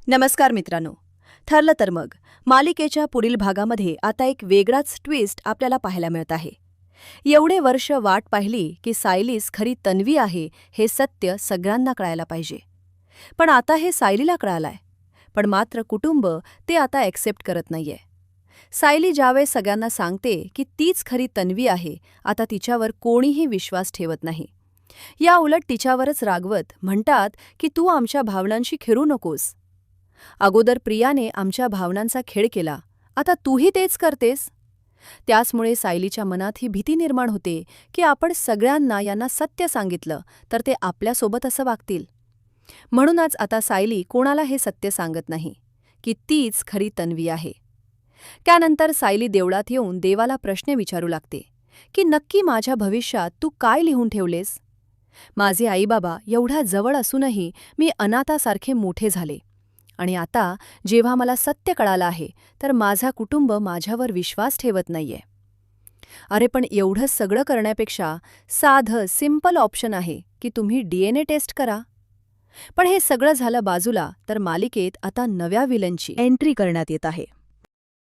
नमस्कार मित्रांनो. ठरलं तर मग मालिकेच्या पुढील भागामध्ये आता एक वेगळाच ट्विस्ट आपल्याला पाहायला मिळत आहे. एवढे वर्ष वाट पाहिली की सायलीच खरी तन्वी आहे हे सत्य सगळ्यांना कळायला पाहिजे. पण आता हे सायलीला कळालंय. पण मात्र कुटुंब ते आता एक्सेप्ट करत नाहीये. सायली ज्यावेळेस सगळ्यांना सांगते की तीच खरी तन्वी आहे, आता तिच्यावर कोणीही विश्वास ठेवत नाही. या उलट तिच्यावरच रागवत म्हणतात की तू आमच्या भावनांशी खेळू नकोस. अगोदर प्रियाने आमच्या भावनांचा खेळ केला, आता तूही तेच करतेस. त्याचमुळे सायलीच्या मनात ही भीती निर्माण होते की आपण सगळ्यांना यांना सत्य सांगितलं तर ते आपल्यासोबत असं वागतील. म्हणूनच आता सायली कोणाला हे सत्य सांगत नाही की तीच खरी तन्वी आहे. त्यानंतर सायली देवळात येऊन देवाला प्रश्न विचारू लागते की नक्की माझ्या भविष्यात तू काय लिहून ठेवलेस. माझे आईबाबा एवढ्या जवळ असूनही मी अनाथासारखे मोठे झाले आणि आता जेव्हा मला सत्य कळालं आहे तर माझा कुटुंब माझ्यावर विश्वास ठेवत नाहीये. अरे पण एवढं सगळं करण्यापेक्षा साधं सिंपल ऑप्शन आहे की तुम्ही DNA टेस्ट करा. पण हे सगळं झालं बाजूला तर मालिकेत आता नव्या विलनची एंट्री करण्यात येत आहे.